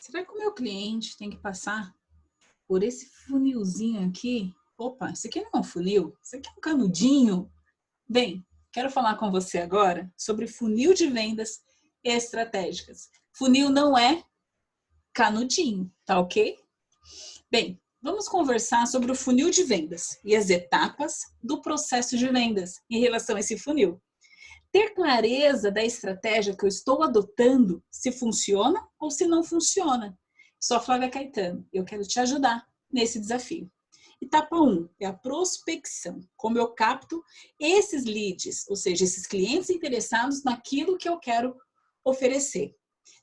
Será que o meu cliente tem que passar por esse funilzinho aqui? Opa, isso aqui não é um funil, isso aqui é um canudinho. Bem, quero falar com você agora sobre funil de vendas estratégicas. Funil não é canudinho, tá ok? Bem, vamos conversar sobre o funil de vendas e as etapas do processo de vendas em relação a esse funil. Ter clareza da estratégia que eu estou adotando, se funciona ou se não funciona. Sou a Flávia Caetano, eu quero te ajudar nesse desafio. Etapa 1 é a prospecção, como eu capto esses leads, ou seja, esses clientes interessados naquilo que eu quero oferecer.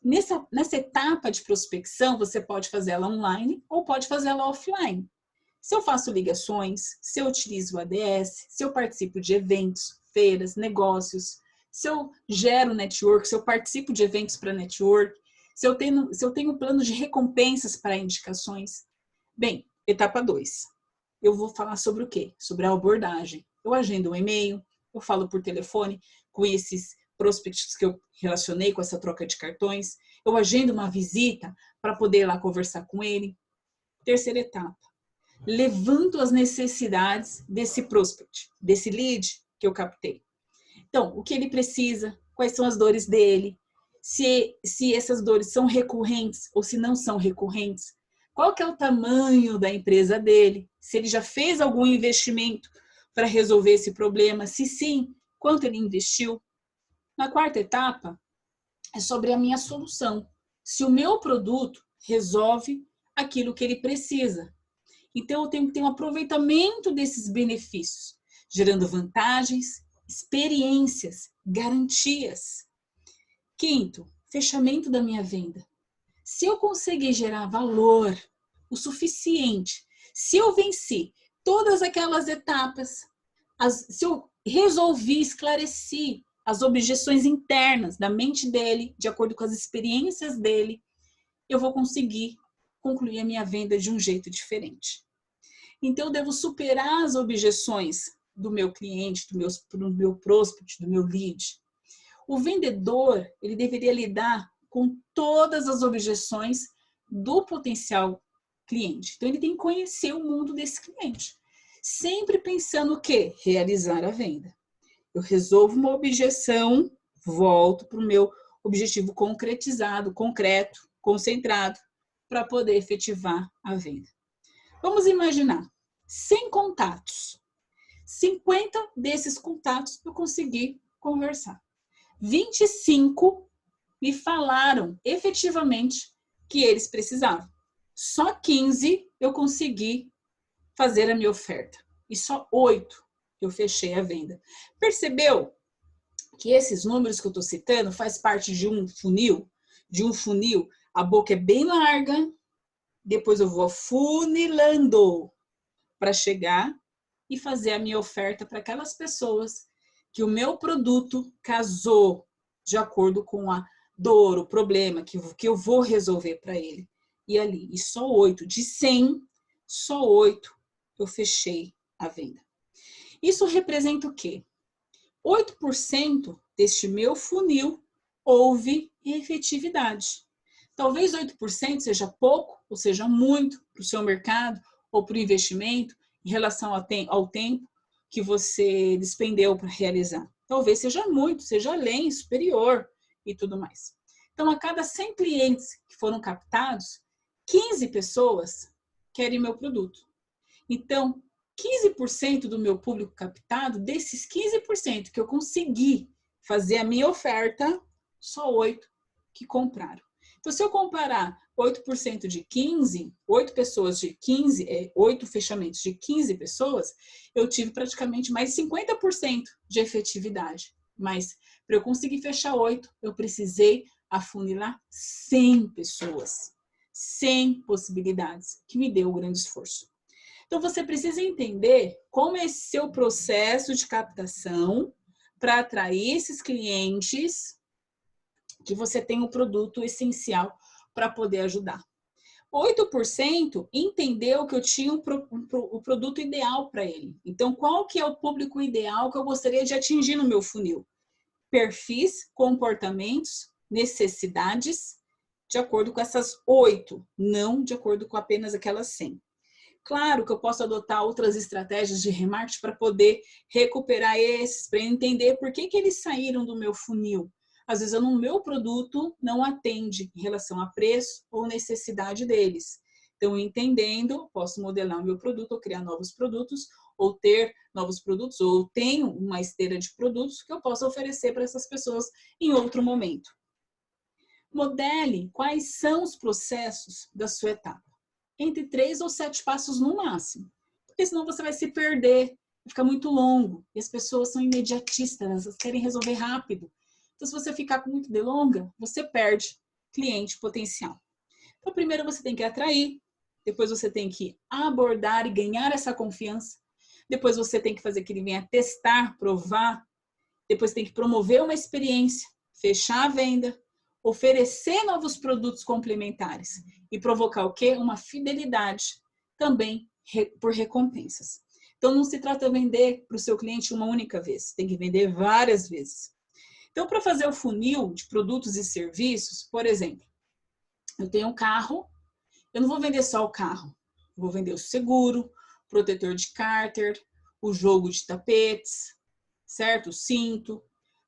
Nessa etapa de prospecção, você pode fazer ela online ou pode fazer ela offline. Se eu faço ligações, se eu utilizo o ADS, se eu participo de eventos, feiras, negócios, se eu gero network, se eu participo de eventos para network, se eu tenho plano de recompensas para indicações. Bem, etapa 2. Eu vou falar sobre o quê? Sobre a abordagem. Eu agendo um e-mail, eu falo por telefone com esses prospects que eu relacionei com essa troca de cartões, eu agendo uma visita para poder ir lá conversar com ele. Terceira etapa. Levanto as necessidades desse prospect, desse lead que eu captei. Então, o que ele precisa, quais são as dores dele, se essas dores são recorrentes ou se não são recorrentes, qual que é o tamanho da empresa dele, se ele já fez algum investimento para resolver esse problema, se sim, quanto ele investiu. Na quarta etapa, é sobre a minha solução. Se o meu produto resolve aquilo que ele precisa. Então, eu tenho que ter um aproveitamento desses benefícios, gerando vantagens, experiências, garantias. Quinto, fechamento da minha venda. Se eu conseguir gerar valor o suficiente, se eu venci todas aquelas etapas, se eu resolvi, esclareci as objeções internas da mente dele, de acordo com as experiências dele, eu vou conseguir concluir a minha venda de um jeito diferente. Então, eu devo superar as objeções do meu cliente, do meu prospect, do meu lead. O vendedor, ele deveria lidar com todas as objeções do potencial cliente. Então, ele tem que conhecer o mundo desse cliente. Sempre pensando o quê? Realizar a venda. Eu resolvo uma objeção, volto para o meu objetivo concretizado, concreto, concentrado, para poder efetivar a venda. Vamos imaginar, 100 contatos. 50 desses contatos eu consegui conversar. 25 me falaram efetivamente que eles precisavam. Só 15 eu consegui fazer a minha oferta. E só 8 eu fechei a venda. Percebeu que esses números que eu estou citando faz parte de um funil? De um funil, a boca é bem larga, depois eu vou afunilando para chegar e fazer a minha oferta para aquelas pessoas que o meu produto casou de acordo com a dor, o problema que eu vou resolver para ele. E ali, e só 8, de 100, só 8 eu fechei a venda. Isso representa o quê? 8% deste meu funil houve efetividade. Talvez 8% seja pouco ou seja muito para o seu mercado ou para o investimento em relação ao tempo que você despendeu para realizar. Talvez seja muito, seja além, superior e tudo mais. Então, a cada 100 clientes que foram captados, 15 pessoas querem meu produto. Então, 15% do meu público captado, desses 15% que eu consegui fazer a minha oferta, só 8 que compraram. Então, se eu comparar 8% de 15, 8 pessoas de 15, 8 fechamentos de 15 pessoas, eu tive praticamente mais 50% de efetividade. Mas, para eu conseguir fechar 8, eu precisei afunilar 100 pessoas. 100 possibilidades, que me deu um grande esforço. Então, você precisa entender como é esse seu processo de captação para atrair esses clientes que você tem um produto essencial para poder ajudar. 8% entendeu que eu tinha o produto ideal para ele. Então, qual que é o público ideal que eu gostaria de atingir no meu funil? Perfis, comportamentos, necessidades de acordo com essas 8, não de acordo com apenas aquelas 100. Claro que eu posso adotar outras estratégias de remarketing para poder recuperar esses, para entender por que eles saíram do meu funil. Às vezes, o meu produto não atende em relação a preço ou necessidade deles. Então, entendendo, posso modelar o meu produto ou criar novos produtos, ou ter novos produtos, ou tenho uma esteira de produtos que eu possa oferecer para essas pessoas em outro momento. Modele quais são os processos da sua etapa. Entre 3 ou 7 passos no máximo. Porque senão você vai se perder, fica muito longo. E as pessoas são imediatistas, elas querem resolver rápido. Então, se você ficar com muito delonga, você perde cliente potencial. Então, primeiro você tem que atrair, depois você tem que abordar e ganhar essa confiança. Depois você tem que fazer que ele venha testar, provar. Depois tem que promover uma experiência, fechar a venda, oferecer novos produtos complementares e provocar o quê? Uma fidelidade também por recompensas. Então, não se trata de vender para o seu cliente uma única vez, tem que vender várias vezes. Então, para fazer o funil de produtos e serviços, por exemplo, eu tenho um carro, eu não vou vender só o carro, eu vou vender o seguro, o protetor de cárter, o jogo de tapetes, certo? O cinto.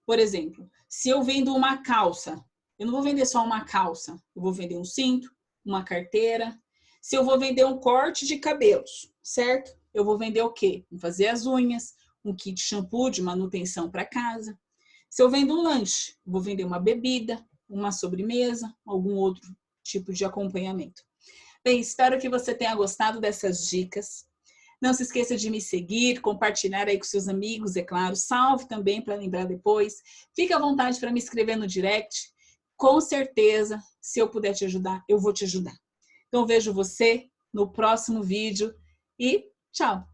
Por exemplo, se eu vendo uma calça, eu não vou vender só uma calça, eu vou vender um cinto, uma carteira. Se eu vou vender um corte de cabelos, certo? Eu vou vender o quê? Vou fazer as unhas, um kit shampoo de manutenção para casa. Se eu vendo um lanche, vou vender uma bebida, uma sobremesa, algum outro tipo de acompanhamento. Bem, espero que você tenha gostado dessas dicas. Não se esqueça de me seguir, compartilhar aí com seus amigos, é claro. Salve também para lembrar depois. Fique à vontade para me escrever no direct. Com certeza, se eu puder te ajudar, eu vou te ajudar. Então, vejo você no próximo vídeo e tchau!